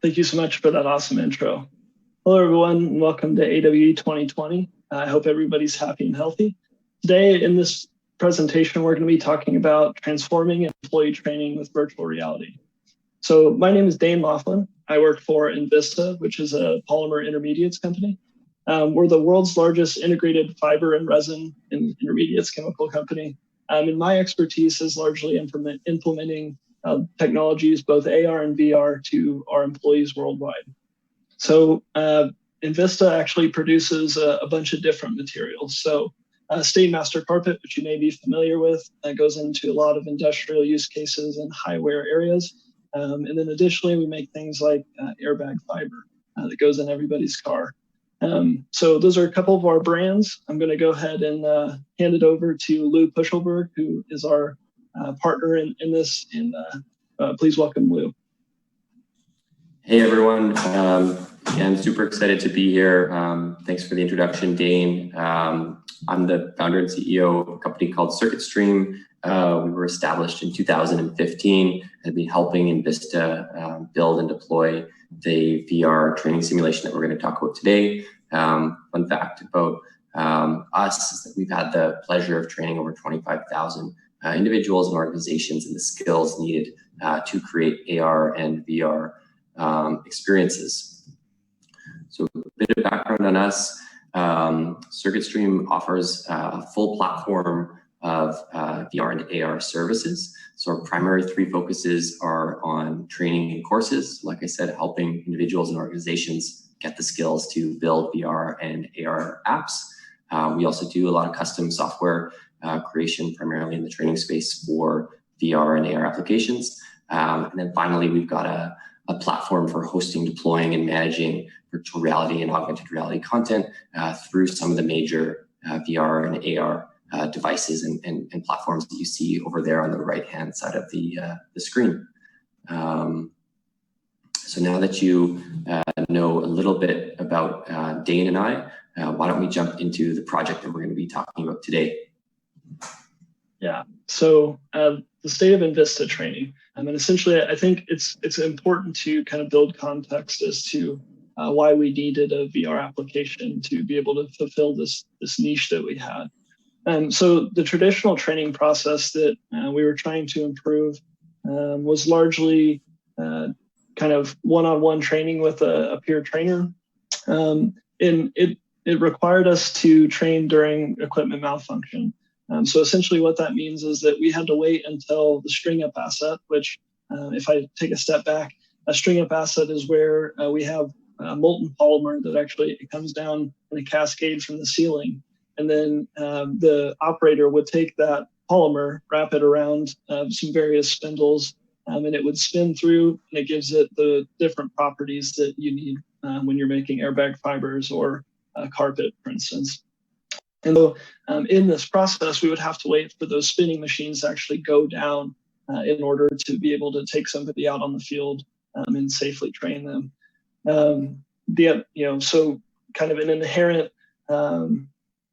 Thank you so much for that awesome intro. Hello, everyone, and welcome to AWE 2020. I hope everybody's happy and healthy. Today, in this presentation, we're going to be talking about transforming employee training with virtual reality. So my name is Dane Laughlin. I work for Invista, which is a polymer intermediates company. We're the world's largest integrated fiber and resin and intermediates chemical company. And my expertise is largely implementing technologies, both AR and VR, to our employees worldwide. So Invista actually produces a bunch of different materials. So Stainmaster carpet, which you may be familiar with, goes into a lot of industrial use cases and high wear areas. And then additionally, we make things like airbag fiber that goes in everybody's car. So those are a couple of our brands. I'm going to go ahead and hand it over to Pushelberg, who is our partner in this. And please welcome Lou. Hey, everyone. I'm super excited to be here. Thanks for the introduction, Dane. I'm the founder and CEO of a company called CircuitStream. We were established in 2015 and been helping Invista build and deploy the VR training simulation that we're going to talk about today. Fun fact about us is that we've had the pleasure of training over 25,000 individuals and organizations in the skills needed to create AR and VR experiences. So a bit of background on us. CircuitStream offers a full platform of VR and AR services. So our primary three focuses are on training and courses. Like I said, helping individuals and organizations get the skills to build VR and AR apps. We also do a lot of custom software creation, primarily in the training space for VR and AR applications. And then finally, we've got a platform for hosting, deploying, and managing virtual reality and augmented reality content through some of the major VR and AR devices and platforms that you see over there on the right-hand side of the screen. So now that you know a little bit about Dane and I, why don't we jump into the project that we're going to be talking about today? Yeah, so the state of Invista training. And essentially, I think it's important to kind of build context as to why we needed a VR application to be able to fulfill this niche that we had. So the traditional training process that we were trying to improve was largely kind of one-on-one training with a peer trainer. And it required us to train during equipment malfunction. So essentially what that means is that we had to wait until the string up asset, which if I take a step back, a string up asset is where we have molten polymer that actually it comes down in a cascade from the ceiling. And then the operator would take that polymer, wrap it around some various spindles, and it would spin through, and it gives it the different properties that you need when you're making airbag fibers or carpet, for instance. And so in this process, we would have to wait for those spinning machines to actually go down in order to be able to take somebody out on the field and safely train them. So kind of an inherent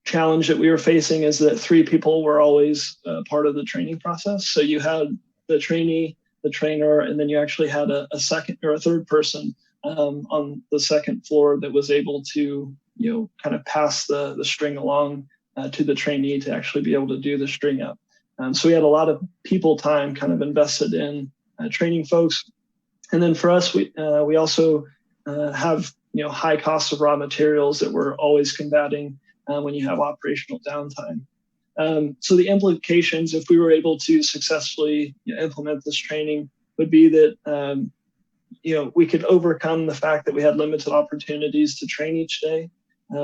challenge that we were facing is that three people were always part of the training process. So you had the trainee, the trainer, and then you actually had a second or a third person on the second floor that was able to kind of pass the string along to the trainee to actually be able to do the string up. So we had a lot of people time kind of invested in training folks. And then for us, we also have high costs of raw materials that we're always combating when you have operational downtime. So the implications, if we were able to successfully implement this training, would be that we could overcome the fact that we had limited opportunities to train each day.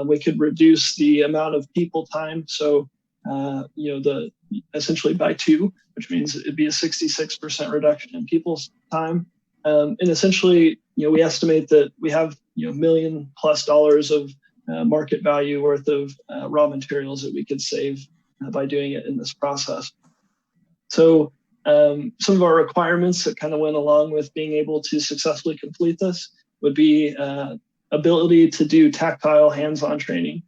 We could reduce the amount of people time, so essentially by 2, which means it'd be a 66% reduction in people's time. And essentially, we estimate that we have $1 million+ of market value worth of raw materials that we could save by doing it in this process. So some of our requirements that kind of went along with being able to successfully complete this would be ability to do tactile hands-on training.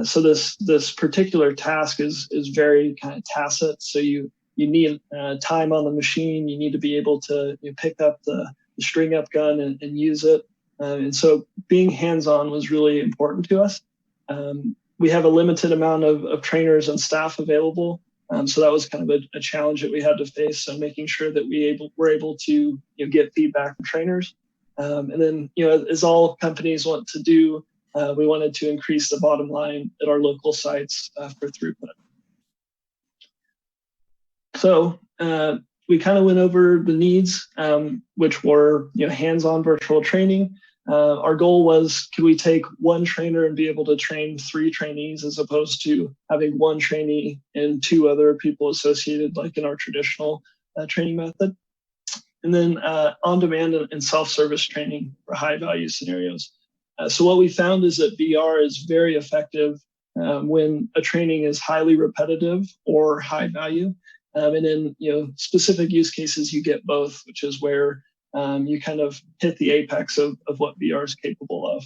So this particular task is very kind of tacit. So you need time on the machine. You need to be able to pick up the string up gun and use it. And so being hands-on was really important to us. We have a limited amount of trainers and staff available. So that was kind of a challenge that we had to face. So making sure that we're able to get feedback from trainers. And then, as all companies want to do, we wanted to increase the bottom line at our local sites for throughput. So we kind of went over the needs, which were hands-on virtual training. Our goal was, could we take one trainer and be able to train 3 trainees as opposed to having one trainee and 2 other people associated, like in our traditional training method? And then on-demand and self-service training for high-value scenarios. So what we found is that VR is very effective when a training is highly repetitive or high value. And in specific use cases, you get both, which is where you kind of hit the apex of what VR is capable of.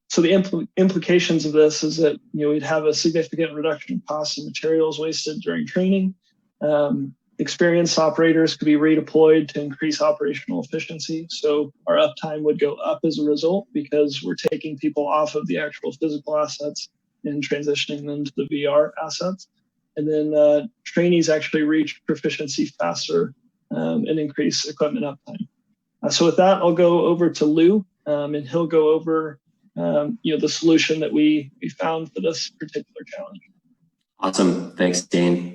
So the implications of this is that we'd have a significant reduction in costs and materials wasted during training. Experienced operators could be redeployed to increase operational efficiency. So our uptime would go up as a result because we're taking people off of the actual physical assets and transitioning them to the VR assets. And then trainees actually reach proficiency faster and increase equipment uptime. So with that, I'll go over to Lou, and he'll go over the solution that we found for this particular challenge. Awesome, thanks, Dane.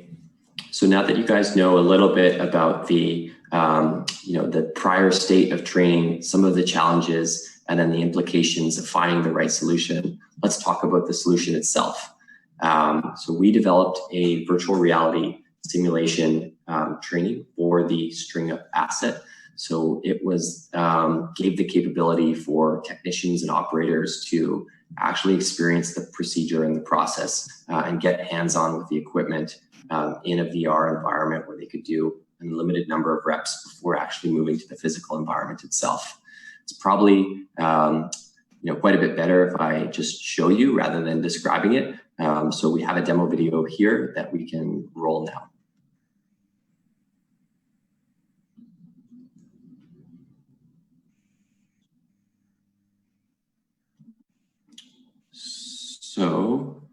So now that you guys know a little bit about the the prior state of training, some of the challenges, and then the implications of finding the right solution, let's talk about the solution itself. So we developed a virtual reality simulation training for the string up asset. So it was gave the capability for technicians and operators to actually experience the procedure and the process and get hands-on with the equipment in a VR environment where they could do a limited number of reps before actually moving to the physical environment itself. It's probably quite a bit better if I just show you rather than describing it. So we have a demo video here that we can roll now. So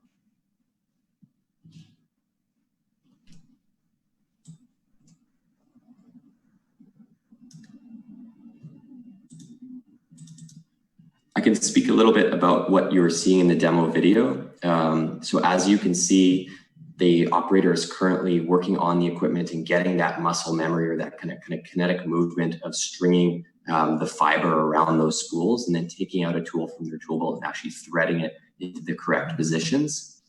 I can speak a little bit about what you're seeing in the demo video. So as you can see, the operator is currently working on the equipment and getting that muscle memory or that kind of kinetic movement of stringing the fiber around those spools and then taking out a tool from their tool belt and actually threading it into the correct positions.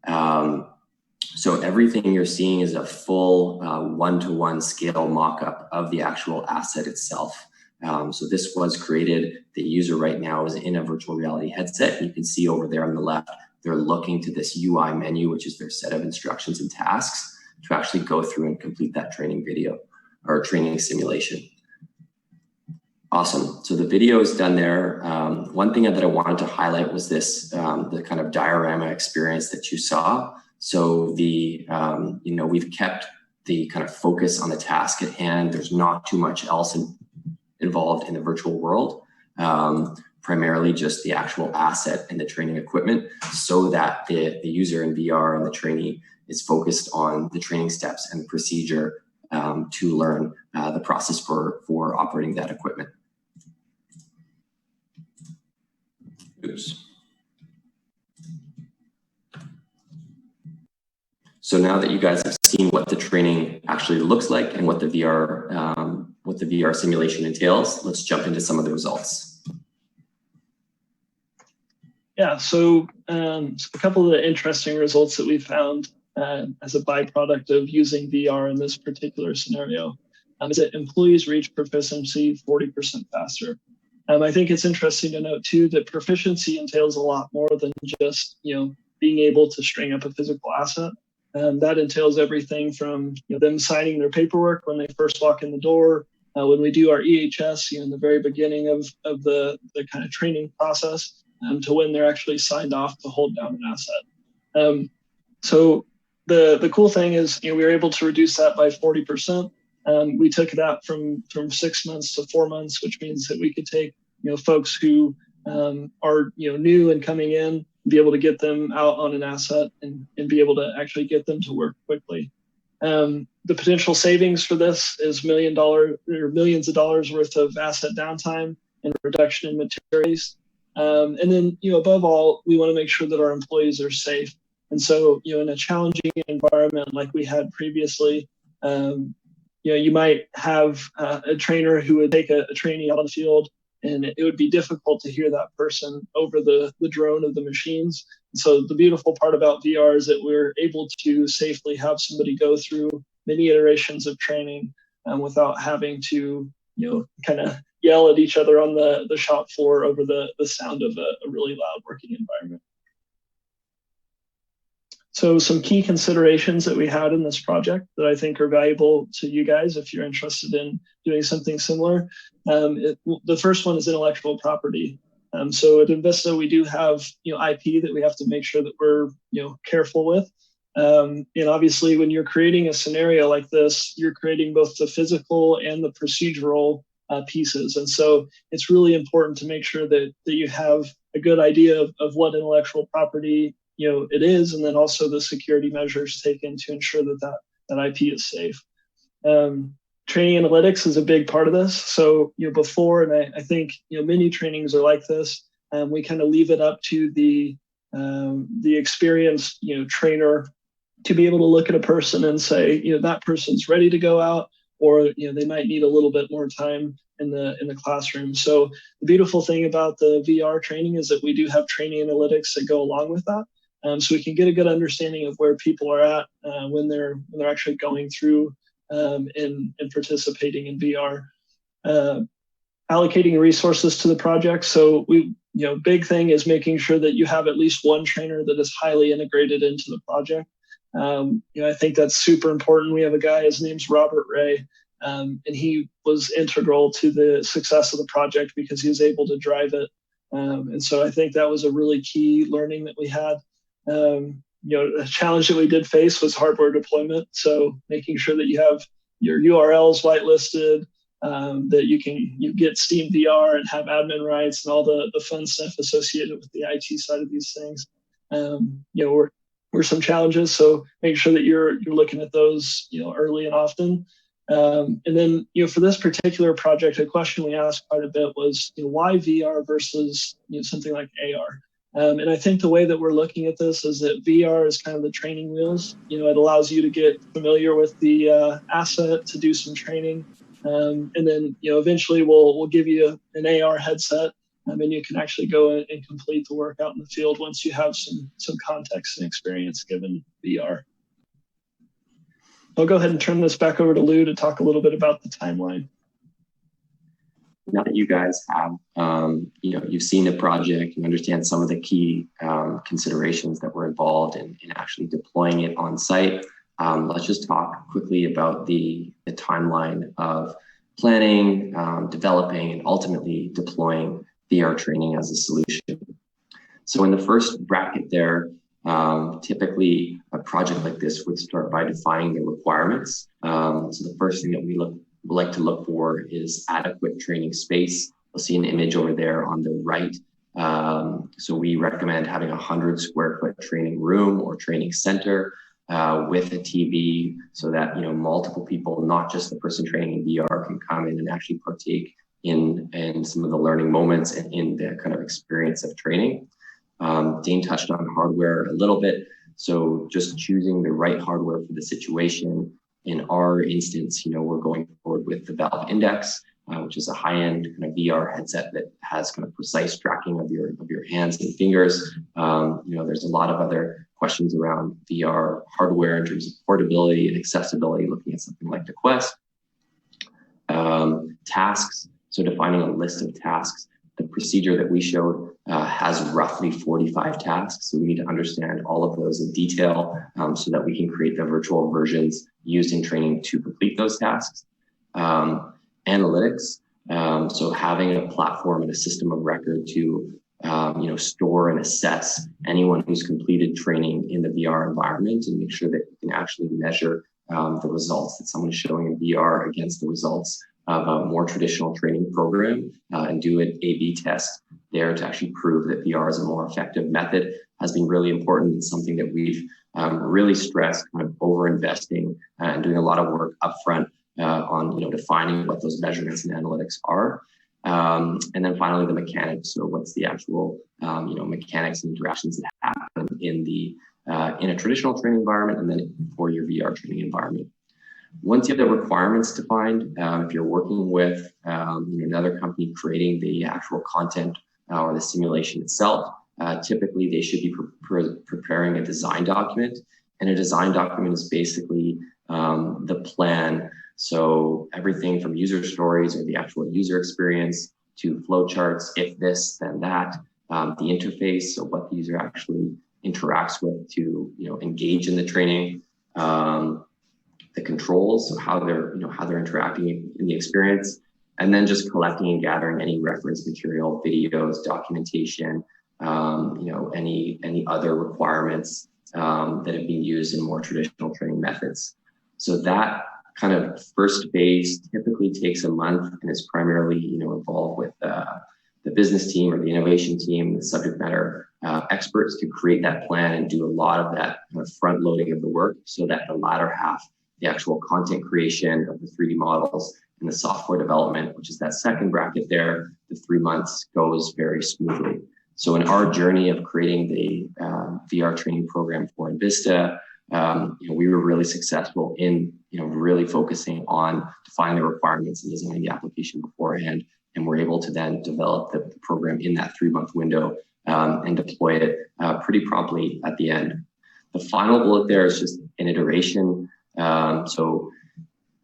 So everything you're seeing is a full one-to-one scale mock-up of the actual asset itself. So this was created, the user right now is in a virtual reality headset. And you can see over there on the left, they're looking to this UI menu, which is their set of instructions and tasks to actually go through and complete that training video or training simulation. Awesome, so the video is done there. One thing that I wanted to highlight was this, the kind of diorama experience that you saw. So the, we've kept the kind of focus on the task at hand. There's not too much else involved in the virtual world, primarily just the actual asset and the training equipment so that the user in VR and the trainee is focused on the training steps and the procedure to learn the process for operating that equipment. Oops. So now that you guys have seen what the training actually looks like and what the VR simulation entails, let's jump into some of the results. Yeah, so a couple of the interesting results that we found as a byproduct of using VR in this particular scenario is that employees reach proficiency 40% faster. I think it's interesting to note too that proficiency entails a lot more than just being able to string up a physical asset. That entails everything from them signing their paperwork when they first walk in the door, when we do our EHS, in the very beginning of the kind of training process, to when they're actually signed off to hold down an asset. So the cool thing is we were able to reduce that by 40%. We took that from 6 months to 4 months, which means that we could take folks who are new and coming in, be able to get them out on an asset and be able to actually get them to work quickly. The potential savings for this is millions of dollars worth of asset downtime and reduction in materials. And then, above all, we want to make sure that our employees are safe. And so, in a challenging environment like we had previously, you might have a trainer who would take a trainee out on the field, and it would be difficult to hear that person over the drone of the machines. So the beautiful part about VR is that we're able to safely have somebody go through many iterations of training without having to, kind of yell at each other on the shop floor over the sound of a really loud working environment. So some key considerations that we had in this project that I think are valuable to you guys if you're interested in doing something similar. The first one is intellectual property. So at Invista, we do have IP that we have to make sure that we're careful with. And obviously, when you're creating a scenario like this, you're creating both the physical and the procedural pieces. And so it's really important to make sure that you have a good idea of what intellectual property it is, and then also the security measures taken to ensure that IP is safe. Training analytics is a big part of this. So before, and I think many trainings are like this, we kind of leave it up to the experienced trainer to be able to look at a person and say that person's ready to go out, or they might need a little bit more time in the classroom. So the beautiful thing about the VR training is that we do have training analytics that go along with that. So we can get a good understanding of where people are at when they're actually going through and participating in VR. Allocating resources to the project. So big thing is making sure that you have at least one trainer that is highly integrated into the project. I think that's super important. We have a guy, his name's Robert Ray, and he was integral to the success of the project because he was able to drive it. And so I think that was a really key learning that we had. A challenge that we did face was hardware deployment. So making sure that you have your URLs whitelisted, that you get Steam VR and have admin rights and all the fun stuff associated with the IT side of these things. Were some challenges. So make sure that you're looking at those early and often. And then for this particular project, a question we asked quite a bit was why VR versus something like AR. And I think the way that we're looking at this is that VR is kind of the training wheels. It allows you to get familiar with the asset, to do some training. And then, eventually we'll give you an AR headset, and you can actually go and complete the work out in the field once you have some context and experience given VR. I'll go ahead and turn this back over to Lou to talk a little bit about the timeline. Now that you guys have, you've seen the project, you understand some of the key considerations that were involved in actually deploying it on site. Let's just talk quickly about the timeline of planning, developing, and ultimately deploying VR training as a solution. So in the first bracket there, typically a project like this would start by defining the requirements. So the first thing that we like to look for is adequate training space. You'll see an image over there on the right. So we recommend having 100 square foot training room or training center with a TV so that multiple people, not just the person training in VR, can come in and actually partake in some of the learning moments and in the kind of experience of training. Dane touched on hardware a little bit. So just choosing the right hardware for the situation. In our instance, we're going forward with the Valve Index, which is a high-end kind of VR headset that has kind of precise tracking of your hands and fingers. There's a lot of other questions around VR hardware in terms of portability and accessibility, looking at something like the Quest. Tasks, so defining a list of tasks. The procedure that we showed has roughly 45 tasks. So we need to understand all of those in detail so that we can create the virtual versions used in training to complete those tasks. Analytics, so having a platform and a system of record to store and assess anyone who's completed training in the VR environment and make sure that you can actually measure the results that someone is showing in VR against the results of a more traditional training program and do an A/B test there to actually prove that VR is a more effective method has been really important. It's something that we've really stressed, kind of over investing and doing a lot of work upfront on defining what those measurements and analytics are. And then finally, the mechanics. So what's the actual mechanics and interactions that happen in a traditional training environment and then for your VR training environment. Once you have the requirements defined, if you're working with another company creating the actual content or the simulation itself, typically they should be preparing a design document. And a design document is basically the plan. So everything from user stories or the actual user experience to flowcharts, if this, then that, the interface, so what the user actually interacts with to engage in the training, the controls, so how they're interacting in the experience, and then just collecting and gathering any reference material, videos, documentation, any other requirements that have been used in more traditional training methods. So that kind of first phase typically takes a month and is primarily involved with the business team or the innovation team, the subject matter experts to create that plan and do a lot of that kind of front loading of the work so that the latter half, the actual content creation of the 3D models and the software development, which is that second bracket there, the 3 months goes very smoothly. So in our journey of creating the VR training program for Envista, we were really successful in really focusing on defining the requirements and designing the application beforehand, and we're able to then develop the program in that 3-month window and deploy it pretty promptly at the end. The final bullet there is just an iteration. So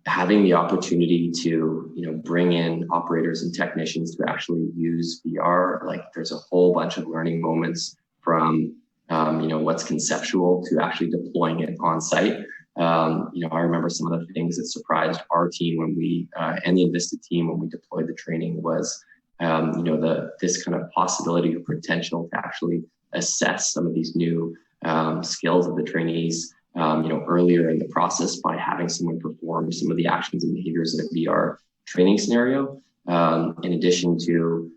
having the opportunity to bring in operators and technicians to actually use VR, like there's a whole bunch of learning moments from what's conceptual to actually deploying it on site. I remember some of the things that surprised our team when we and the Envista team when we deployed the training was this kind of possibility or potential to actually assess some of these new skills of the trainees earlier in the process by having someone perform some of the actions and behaviors in a VR training scenario, in addition to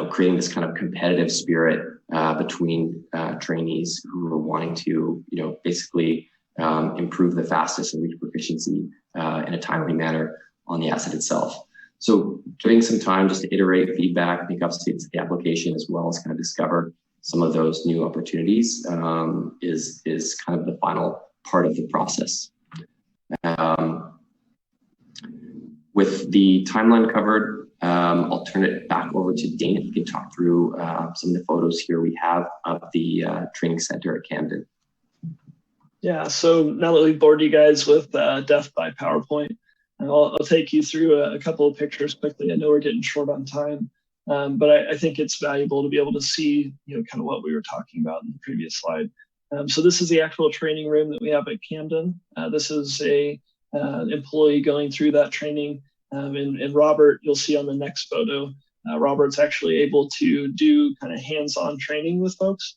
creating this kind of competitive spirit between trainees who are wanting to basically improve the fastest and reach proficiency in a timely manner on the asset itself. So giving some time just to iterate feedback, make updates to the application, as well as kind of discover some of those new opportunities is kind of the final part of the process. With the timeline covered, I'll turn it back over to Dane. If you can talk through some of the photos here we have of the training center at Camden. Yeah, so now that we've bored you guys with death by PowerPoint, I'll take you through a couple of pictures quickly. I know we're getting short on time, but I think it's valuable to be able to see, kind of what we were talking about in the previous slide. So this is the actual training room that we have at Camden. This is a employee going through that training. And Robert, you'll see on the next photo, Robert's actually able to do kind of hands-on training with folks.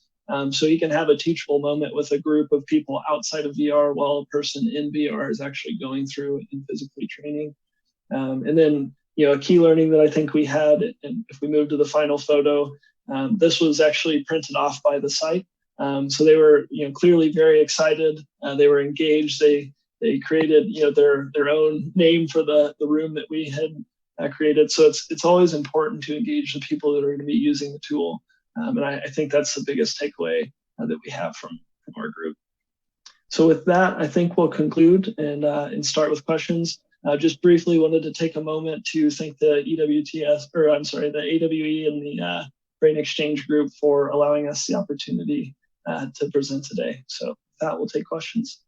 So he can have a teachable moment with a group of people outside of VR while a person in VR is actually going through and physically training. And then, a key learning that I think we had, and if we move to the final photo, this was actually printed off by the site. So they were, clearly very excited. They were engaged. They created, their own name for the room that we had created. So it's always important to engage the people that are going to be using the tool. And I think that's the biggest takeaway that we have from our group. So with that, I think we'll conclude and start with questions. Just briefly wanted to take a moment to thank the the AWE and the Brain Exchange group for allowing us the opportunity to present today. So with that, we'll take questions.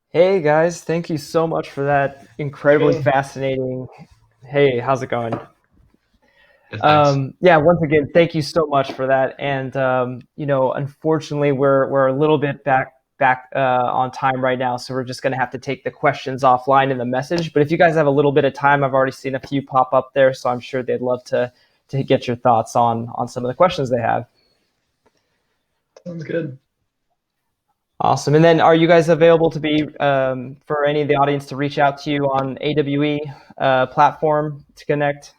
Hey guys, thank you so much for that incredibly fascinating. Hey, how's it going? Yeah, once again, thank you so much for that. And unfortunately, we're a little bit back on time right now, so we're just going to have to take the questions offline in the message. But if you guys have a little bit of time, I've already seen a few pop up there, so I'm sure they'd love to get your thoughts on some of the questions they have. Sounds good. Awesome. And then are you guys available to be, for any of the audience to reach out to you on AWE platform to connect?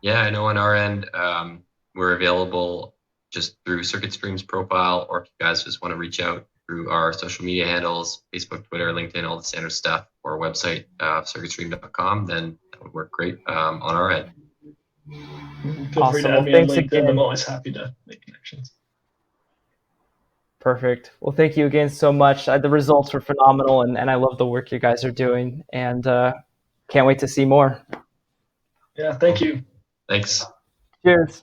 Yeah, I know on our end, we're available just through CircuitStream's profile, or if you guys just want to reach out through our social media handles, Facebook, Twitter, LinkedIn, all the standard stuff, or our website, circuitstream.com, then that would work great on our end. Feel free to add me on LinkedIn. I'm always happy to make connections. Perfect. Well, thank you again so much. The results were phenomenal, and I love the work you guys are doing, and can't wait to see more. Yeah, thank you. Thanks. Cheers.